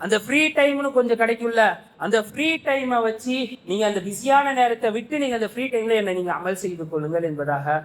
அந்த ஃப்ரீ டைம்னு கொஞ்சம் கிடைக்கும்ல, அந்த ஃப்ரீ டைமை வச்சு நீங்க அந்த பிஸியான நேரத்தை விட்டு நீங்க அந்த ஃப்ரீ டைம்ல என்ன நீங்க அமல் செய்து கொள்ளுங்கள் என்பதாக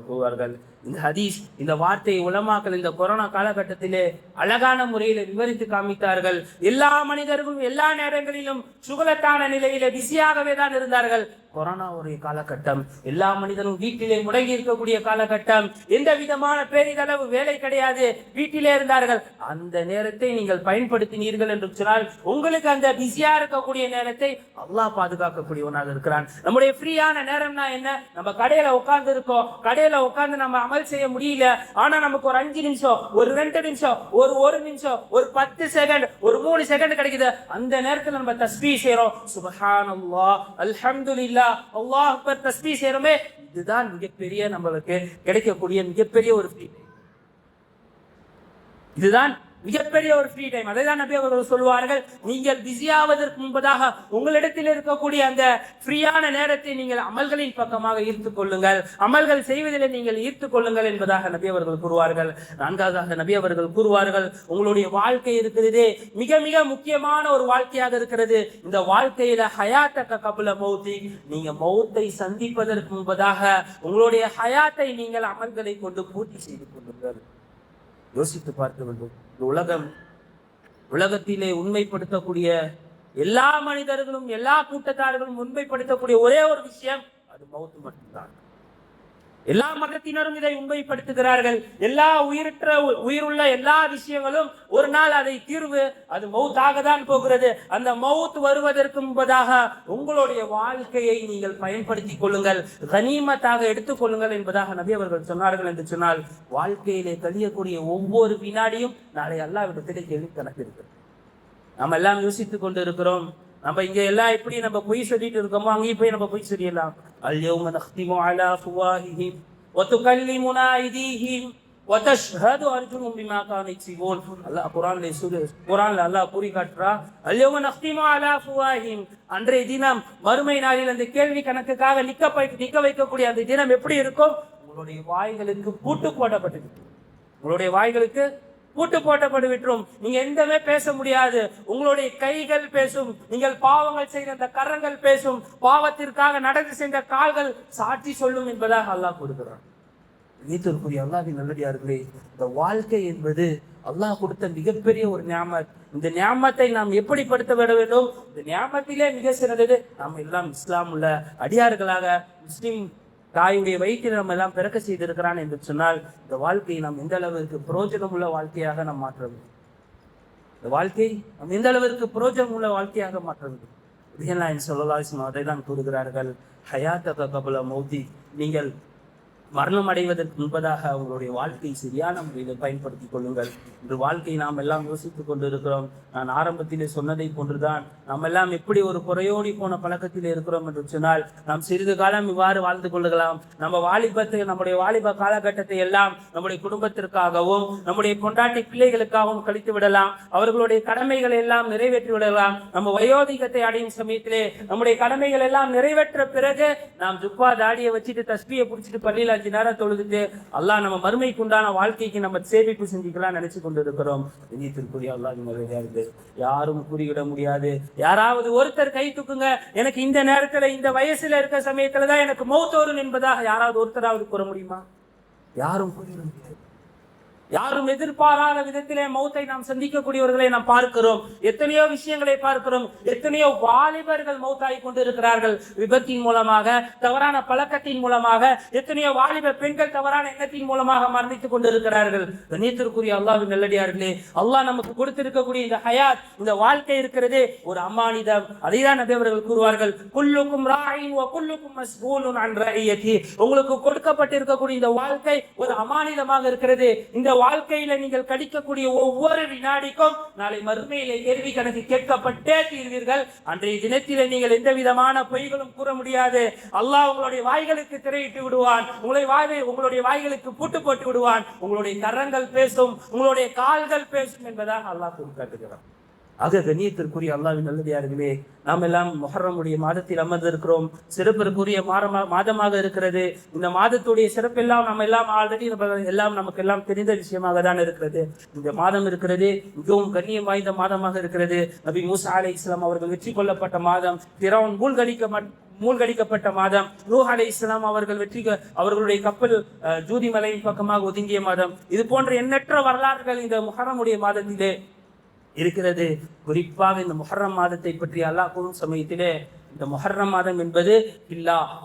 கூறுவார்கள். இந்த ஹதீஸ், இந்த வார்த்தை உலமாக்கள் இந்த கொரோனா காலகட்டத்திலே அழகான முறையில விவரித்து காமித்தார்கள். எல்லா மனிதர்களும் எல்லா நேரங்களிலும் சுகலத்தான நிலையில பிஸியாகவே தான் இருந்தார்கள். கொரோனா ஒரு காலகட்டம், எல்லா மனிதனும் வீட்டிலே முடங்கி இருக்கக்கூடிய காலகட்டம், எந்த விதமான பேரிதளவு வேலை கிடையாது, வீட்டிலே இருந்தார்கள். அந்த நேரத்தை நீங்கள் பயன்படுத்தினீர்கள் என்று சொன்னால் உங்களுக்கு அந்த பிஸியா இருக்கக்கூடிய நேரத்தை அல்லாஹ் பாதுகாக்கக்கூடியவனாக இருக்கிறான். நம்முடைய ஃப்ரீயான நேரம்னா என்ன? நம்ம கடையில உட்கார்ந்து இருக்கோம், கடையில உட்கார்ந்து நம்ம அமல் செய்ய முடியல, ஆனா நமக்கு ஒரு 5 நிமிஷம், ஒரு 2 நிமிஷம், ஒரு நிமிஷம், ஒரு 10 செகண்ட், ஒரு 3 செகண்ட் கிடைக்குது. அந்த நேரத்தில் நம்ம தஸ்பீஹ் செய்றோம், சுப்ஹானல்லாஹ், அல்ஹம்துலில்லாஹ், அல்லாஹ் அக்பர் தஸ்பீஹ் செய்றோமே. இதுதான் மிகப்பெரிய நம்மளுக்கு கிடைக்கக்கூடிய மிகப்பெரிய ஒரு ஃப்ரீ டைம். இதுதான் மிகப்பெரிய ஒரு ஃப்ரீ டைம். அதைதான் நபி அவர்கள் சொல்வார்கள், நீங்கள் பிஸியாவதற்கு முன்பதாக உங்களிடத்தில் இருக்கக்கூடிய அந்த ஃப்ரீயான நேரத்தை நீங்கள் அமல்களின் பக்கமாக ஈர்த்துக் கொள்ளுங்கள், அமல்கள் செய்வதில் நீங்கள் ஈர்த்துக் கொள்ளுங்கள் என்பதாக நபி அவர்கள் கூறுவார்கள். நான்காவதாக நபி அவர்கள் கூறுவார்கள், உங்களுடைய வாழ்க்கை இருக்கிறதே மிக மிக முக்கியமான ஒரு வாழ்க்கையாக இருக்கிறது. இந்த வாழ்க்கையில ஹயாத்தக கபுல மௌத்தி, நீங்க மௌத்தை சந்திப்பதற்கு முன்பதாக உங்களுடைய ஹயாத்தை நீங்கள் அமல்களை கொண்டு பூர்த்தி செய்து கொள்ளுங்கள். யோசித்து பார்க்க வேண்டும். உலகத்திலே உண்மைப்படுத்தக்கூடிய எல்லா மனிதர்களும் எல்லா கூட்டத்தார்களும் உண்மைப்படுத்தக்கூடிய ஒரே ஒரு விஷயம் அது மௌத் மட்டும்தான். எல்லா மதத்தினரும் இதை உண்மைப்படுத்துகிறார்கள். எல்லா உயிருள்ள எல்லா விஷயங்களும் ஒரு நாள் அதை தீர்வு அது மௌத்தாக தான் போகிறது. அந்த மௌத் வருவதற்கு முன்பதாக உங்களுடைய வாழ்க்கையை நீங்கள் பயன்படுத்திக் கொள்ளுங்கள், கனிமத்தாக எடுத்துக் கொள்ளுங்கள் என்பதாக நபி அவர்கள் சொன்னார்கள். என்று சொன்னால் வாழ்க்கையிலே கழியக்கூடிய ஒவ்வொரு வினாடியும் நாளை அல்லாஹ்விடத்திலே கேள்வி கணக்கு இருக்கு. நம்ம எல்லாம் யோசித்துக் கொண்டு இருக்கிறோம். நம்ம இங்க எல்லாம் எப்படி நம்ம பொய் சொல்லிட்டு இருக்கோமோ அங்கேயும் போய் நம்ம பொய் சொல்லிடலாம். அல்யௌம நக்திமு அலா அஃப்வாஹிஹிம் வ துகல்லிமுனா ஐதீஹிம் வ தஷ்ஹது அர்ஜுலுஹும் பிமா கானூ யக்ஸிபூன். அல்லாஹ் குர்ஆன்ல அல்லாஹ் கூறி காட்டுறா, அல்யௌம நக்திமு அலா அஃப்வாஹிஹிம், அன்றைய தினம் மறுமை நாளில் அந்த கேள்வி கணக்குக்காக நிக்க வைக்கக்கூடிய அந்த தினம் எப்படி இருக்கும்? உங்களுடைய வாய்களுக்கு பூட்டு போடப்பட்டிருக்கும். உங்களுடைய வாய்களுக்கு பூட்டு போட்டப்பட்டு விட்டுரும். நீங்க எந்தமே பேச முடியாது. உங்களுடைய கைகள் பேசும், நீங்கள் பாவங்கள் செய்த அந்த கரங்கள் பேசும், பாவத்திற்காக நடந்து சென்ற கால்கள் சாட்சி சொல்லும் என்பதாக அல்லாஹ் கொடுக்கிறான். நீத்திற்குரிய அல்லாஹ்வின் நல்லடியார்களே, இந்த வாழ்க்கை என்பது அல்லாஹ் கொடுத்த மிகப்பெரிய ஒரு நியாமத். இந்த நியாமத்தை நாம் எப்படி படுத்த விட வேண்டும்? இந்த நியாமத்திலே மிக சிறந்தது நாம் எல்லாம் இஸ்லாம் உள்ள அடியார்களாக முஸ்லிம் தாயுடைய வயிற்றில் நம்ம எல்லாம் பிறக்க செய்திருக்கிறான் என்று சொன்னால் இந்த வாழ்க்கையை நாம் எந்த அளவிற்கு புரோஜனம் உள்ள வாழ்க்கையாக நாம் மாற்ற வேண்டும். இந்த வாழ்க்கை நாம் எந்த அளவிற்கு புரோஜனம் உள்ள வாழ்க்கையாக மாற்ற வேண்டும். ஸல்லல்லாஹு அலைஹி வஸல்லம் அதை தான் கூறுகிறார்கள், ஹயாத்தக கபுல மௌத்தி, நீங்கள் மரணம் அடைவதற்கு முன்பதாக அவங்களுடைய வாழ்க்கை சரியான முறையில் பயன்படுத்திக் கொள்ளுங்கள். இன்று வாழ்க்கை நாம் எல்லாம் யோசித்துக் கொண்டிருக்கிறோம். நான் ஆரம்பத்திலே சொன்னதை போன்றுதான் நாம் எல்லாம் எப்படி ஒரு குறையோடி போன பழக்கத்தில் இருக்கிறோம் என்று சொன்னால், நாம் சிறிது காலம் இவ்வாறு வாழ்ந்து கொள்ளுகலாம். நம்முடைய வாலிப காலகட்டத்தை எல்லாம் நம்முடைய குடும்பத்திற்காகவும் நம்முடைய கொண்டாட்டி பிள்ளைகளுக்காகவும் கழித்து விடலாம். அவர்களுடைய கடமைகளை எல்லாம் நிறைவேற்றி விடலாம். நம்ம வயோதிகத்தை அடையும் சமயத்திலே நம்முடைய கடமைகள் எல்லாம் நிறைவேற்ற பிறகு நாம் ஜுப்பா தாடியை வச்சுட்டு தஸ்பியை பிடிச்சிட்டு பள்ளியில் 5 நேரம் தொழுதுட்டு அல்லாஹ் நம்ம மறுமைக்கு உண்டான வாழ்க்கைக்கு நம்ம சேமிப்பு செஞ்சுக்கலாம் நினைச்சு கொண்டு இருக்கிறோம். இனித்திற்குரிய அல்லாஹ்வின் நல்லடியார்களே, யாரும் கூறிவிட முடியாது. யாராவது ஒருத்தர் கை தூக்குங்க, எனக்கு இந்த நேரத்துல இந்த வயசுல இருக்க சமயத்துலதான் எனக்கு மௌத் வரும் என்பதாக யாராவது ஒருத்தராவது கூற முடியுமா? யாரும் கூறிவிட முடியாது. யாரும் எதிர்பாராத விதத்திலே மௌத்தை நாம் சந்திக்கக்கூடியவர்களை நாம் பார்க்கிறோம். எத்தனையோ விஷயங்களை பார்க்கிறோம். எத்தனையோ வாலிபர்கள் மௌத்தாகி கொண்டிருக்கிறார்கள் விபத்தின் மூலமாக, தவறான பழக்கத்தின் மூலமாக. எத்தனையோ வாலிப பெண்கள் தவறான எண்ணத்தின் மூலமாக மரணித்துக் கொண்டிருக்கிறார்கள். கண்ணியத்திற்குரிய அல்லாஹ்வின் நல்லடியார்களே, அல்லாஹ் நமக்கு கொடுத்திருக்கக்கூடிய இந்த ஹயாத், இந்த வாழ்க்கை இருக்கிறது ஒரு அமானிதம். அதைதான் நபி அவர்கள் கூறுவார்கள், குல்லுக்கும் ராயின் வ குல்லுக்கும் மஸ்ஊலுன் அன் ரஇயதி. உங்களுக்கு கொடுக்கப்பட்டிருக்கக்கூடிய இந்த வாழ்க்கை ஒரு அமானிதமாக இருக்கிறது. இந்த வாழ்க்கையில நீங்கள் கடிக்கக்கூடிய ஒவ்வொரு வினாடிக்கும் நாளை மறுமையிலே கேள்வி கணக்கு கேட்கப்பட்டே தீர்வீர்கள். அன்றைய தினத்திலே நீங்கள் எந்த விதமான பொய்களும் கூற முடியாது. அல்லாஹ் உங்களுடைய வாய்களுக்கு திரையிட்டு விடுவான். உங்களுடைய வாய்களுக்கு பூட்டு போட்டு விடுவான். உங்களுடைய கரங்கள் பேசும், உங்களுடைய கால்கள் பேசும் என்பதாக அல்லாஹ் காட்டுகிறான். ஆக கண்ணியத்திற்குரிய அல்லாஹ்வின் நல்லடியார்களே, நாம் எல்லாம் முஹர்ரமுடைய மாதத்தில் அமர்ந்திருக்கிறோம். சிறப்பிற்குரிய மாதமாக இருக்கிறது. இந்த மாதத்துடைய சிறப்பெல்லாம் நம்ம எல்லாம் ஆல்ரெடி எல்லாம் நமக்கு எல்லாம் தெரிந்த விஷயமாக தான் இருக்கிறது. இந்த மாதம் இருக்கிறது மிகவும் கண்ணியம் வாய்ந்த மாதமாக இருக்கிறது. நபி மூசா அலைஹிஸ்ஸலாம் அவர்கள் வெற்றி கொள்ளப்பட்ட மாதம், ஃபிரௌன் மூழ்கடிக்கப்பட்ட மாதம், நூஹ் அலைஹிஸ்ஸலாம் அவர்கள் அவர்களுடைய கப்பல் ஜூதி மலையின் பக்கமாக ஒதுங்கிய மாதம். இது போன்ற எண்ணற்ற வரலாறுகள் இந்த முஹர்ரமுடைய மாதத்திலே இருக்கிறது. குறிப்பாக இந்த முஹர்ரம் மாதத்தை பற்றி அல்லாஹ் கூறும் சமயத்திலே இந்த முஹர்ரம் மாதம் என்பது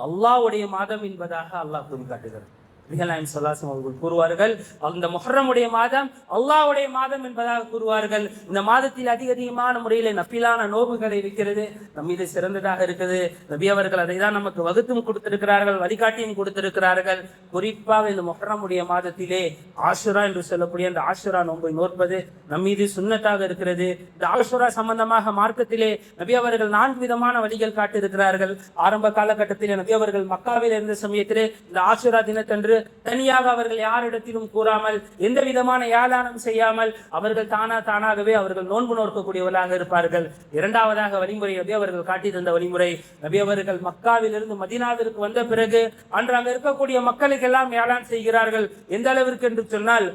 அல்லாஹ்வுடைய மாதம் என்பதாக அல்லாஹ் கூறி காட்டுகிறார். அவர்கள் கூறுவார்கள், அந்த முஹர்ரமுடைய மாதம் அல்லாஹ்வுடைய மாதம் என்பதாக கூறுவார்கள். இந்த மாதத்தில் அதிகமான முறையில் நஃபிலான நோன்புகள் இருக்கிறது, நம் மீது சிறந்ததாக இருக்குது. நபி அவர்கள் அதை தான் நமக்கு வகுத்தும் கொடுத்திருக்கிறார்கள், வழிகாட்டியும் கொடுத்திருக்கிறார்கள். குறிப்பாக இந்த முஹர்ரமுடைய மாதத்திலே ஆஷுரா என்று சொல்லக்கூடிய அந்த ஆஷுரா நோன்பை நோற்பது நம் மீது சுன்னத்தாக இருக்கிறது. இந்த ஆஷுரா சம்பந்தமாக மார்க்கத்திலே நபி அவர்கள் 4 விதமான வழிகள் காட்டியிருக்கிறார்கள். ஆரம்ப காலகட்டத்திலே நபி அவர்கள் மக்காவில் இருந்த சமயத்திலே இந்த ஆஷுரா தினத்தன்று தனியாக அவர்கள் யாரிடத்திலும் கூறாமல், எந்த விதமான ஏளனம் செய்யாமல் அவர்கள் தானாகவே அவர்கள் நோன்பு நோக்கக்கூடியவர்களாக இருப்பார்கள். இரண்டாவதாக வழிமுறை நபி அவர்கள் காட்டியிருந்த வழிமுறை, நபி அவர்கள் மக்காவிலிருந்து மதீனாவிற்கு வந்த பிறகு அன்று அங்க இருக்கக்கூடிய மக்களுக்கு எல்லாம் ஏளான் செய்கிறார்கள். எந்த அளவிற்கு என்று சொன்னால்,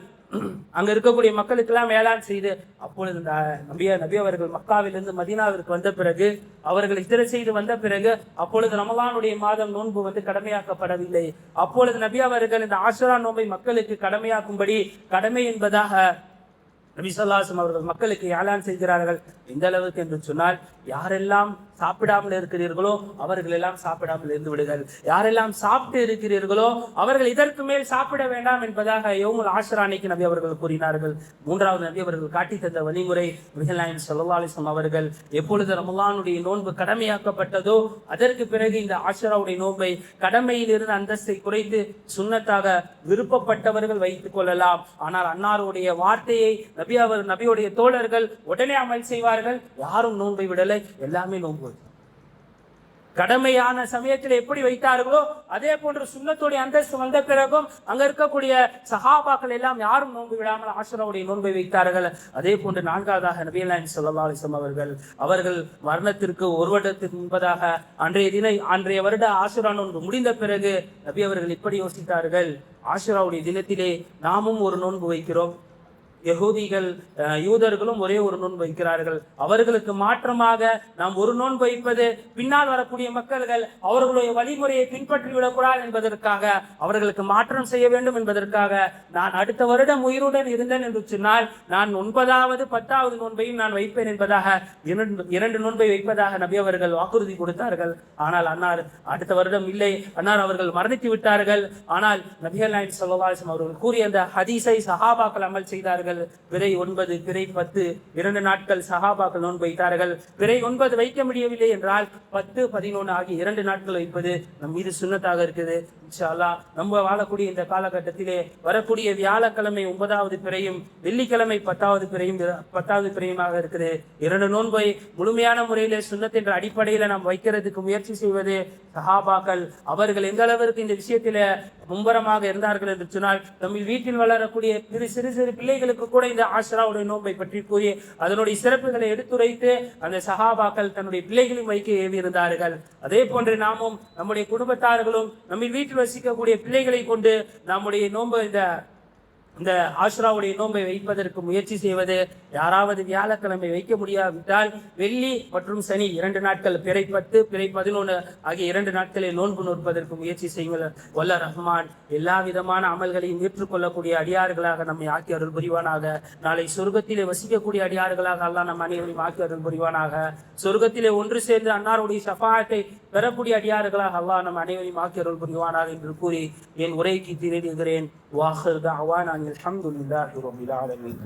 அங்க இருக்கக்கூடிய மக்களுக்கெல்லாம் ஏலான் செய்து, அப்பொழுது நபி அவர்கள் மக்காவிலிருந்து மதீனாவிற்கு வந்த பிறகு, அவர்கள் இத்தனை செய்து வந்த பிறகு, அப்பொழுது ரமலானுடைய மாதம் நோன்பு கடமையாக்கப்படவில்லை. அப்பொழுது நபி அவர்கள் இந்த ஆஷுரா நோன்பை மக்களுக்கு கடமையாக்கும்படி, கடமை என்பதாக நபி ஸல்லல்லாஹு அலைஹி வஸல்லம் அவர்கள் மக்களுக்கு ஏலான் செய்கிறார்கள். இந்த அளவுக்கு என்று சொன்னால், யாரெல்லாம் சாப்பிடாமல் இருக்கிறீர்களோ அவர்கள் எல்லாம் சாப்பிடாமல் இருந்து விடுங்கள், யாரெல்லாம் சாப்பிட்டு இருக்கிறீர்களோ அவர்கள் இதற்கு மேல் சாப்பிட வேண்டாம் என்பதாக யௌமுல் ஆஷுரா அன்னைக்கு நபி அவர்கள் கூறினார்கள். மூன்றாவது நபி அவர்கள் காட்டி தந்த வழிமுறை, நபிகள் நாயகம் ஸல்லல்லாஹு அலைஹி வஸல்லம் அவர்கள் எப்பொழுது ரமலானுடைய நோன்பு கடமையாக்கப்பட்டதோ அதற்கு பிறகு இந்த ஆஷுராவுடைய நோன்பை கடமையில் இருந்து அந்தஸ்தை குறைத்து சுன்னத்தாக விருப்பப்பட்டவர்கள் வைத்துக் கொள்ளலாம். ஆனால் அன்னாருடைய வார்த்தையை நபியுடைய தோழர்கள் உடனே அமல் செய்வார்கள். யாரும் நோன்பை விடலை, எல்லாமே நோன்பு. கடமையான சமயத்தில் எப்படி வைத்தார்களோ அதே போன்று சுன்னத்துடைய அந்தஸ்து வந்த பிறகும் அங்க இருக்கக்கூடிய சஹாபாக்கள் எல்லாம் யாரும் நோன்பு விடாமல் ஆஷுராவுடைய நோன்பை வைத்தார்கள். அதே போன்று நான்காவதாக நபிகள் நாயகம் ஸல்லல்லாஹு அலைஹி வஸல்லம் அவர்கள் மரணத்திற்கு 1 வருடத்திற்கு முன்பதாக அன்றைய வருட ஆஷுரா நோன்பு முடிந்த பிறகு நபி அவர்கள் இப்படி யோசித்தார்கள், ஆஷுராவுடைய தினத்திலே நாமும் ஒரு நோன்பு வைக்கிறோம், யூதர்களும் ஒரே ஒரு நோன்பு வைக்கிறார்கள், அவர்களுக்கு மாற்றமாக நாம் ஒரு நோன்பு வைப்பது பின்னால் வரக்கூடிய மக்கள்கள் அவர்களுடைய வழிமுறையை பின்பற்றிவிடக்கூடாது என்பதற்காக, அவர்களுக்கு மாற்றம் செய்ய வேண்டும் என்பதற்காக நான் அடுத்த வருடம் உயிருடன் இருந்தேன் என்று சொன்னால் நான் 9வது 10வது நோன்பையும் நான் வைப்பேன் என்பதாக 2 நோன்பை வைப்பதாக நபி அவர்கள் வாக்குறுதி கொடுத்தார்கள். ஆனால் அன்னார் அடுத்த வருடம் இல்லை, அன்னார் அவர்கள் மரணித்து விட்டார்கள். ஆனால் நபிகள் நாயகம் ஸல்லல்லாஹு அலைஹி வஸல்லம் அவர்கள் கூறிய அந்த ஹதீஸை சஹாபாக்கள் அமல் செய்தார்கள். பிறை 9 பிறை 10 2 நாட்கள் சஹாபாக்கள் நோன்பு வைத்தார்கள். பிறை 9 வைக்க முடியவில்லை என்றால் 10 11 ஆகிய 2 நாட்கள் வைப்பது நம் மீது சுன்னத்தாக இருக்குது. இன்ஷா அல்லாஹ் நம்ம வாழக்கூடிய இந்த காலகட்டத்திலே வரக்கூடிய வியாழக்கிழமை 9வது பிறையும் வெள்ளிக்கிழமை 10வது பிறையுமாக இருக்குது. 2 நோன்பை முழுமையான முறையிலே சுன்னத் என்ற அடிப்படையில நாம் வைக்கிறதுக்கு முயற்சி செய்வது சஹாபாக்கள் அவர்கள் எந்த அளவிற்கு இந்த விஷயத்தில மும்பரமாக இருந்தார்கள் என்று சொன்னால், நம்ம வீட்டில் வளரக்கூடிய சிறு சிறு பிள்ளைகளுக்கு கூட இந்த ஆஷுராவுடைய நோன்பை பற்றி கூறி அதனுடைய சிறப்புகளை எடுத்துரைத்து அந்த சஹாபாக்கள் தன்னுடைய பிள்ளைகளையும் வைக்க ஏவி இருந்தார்கள். அதே போன்று நாமும் நம்முடைய குடும்பத்தார்களும் நம்ம வீட்டில் வசிக்கக்கூடிய பிள்ளைகளை கொண்டு நம்முடைய நோன்பு இந்த இந்த ஆஷ்ராவுடைய நோன்பை வைப்பதற்கு முயற்சி செய்வது. யாராவது வியாழக்கிழமை வைக்க முடியாவிட்டால் வெள்ளி மற்றும் சனி 2 நாட்கள், பிறை 10 பிறை 11 ஆகிய 2 நாட்களில் நோன்பு நோற்பதற்கு முயற்சி செய்யுங்கள். வல்ல ரஹ்மான் எல்லா விதமான அமல்களையும் ஏற்றுக்கொள்ளக்கூடிய அடியார்களாக நம்மை ஆக்கி அருள் புரிவானாக. நாளை சொர்க்கத்திலே வசிக்கக்கூடிய அடியார்களாக அல்லாஹ் நம் அனைவரையும் ஆக்கி அருள் புரிவானாக. சொர்க்கத்திலே ஒன்று சேர்ந்து அன்னாருடைய ஷஃபாஅத்தை பெறக்கூடிய அடியார்களாக அல்லாஹ் நம் அனைவரையும் ஆக்கி அருள் புரிவானாக என்று கூறி என் உரைக்கு திரையிடுகிறேன். வாஹிர் தஅவானா அல்ஹம்துலில்லாஹி ரப்பில் ஆலமீன்.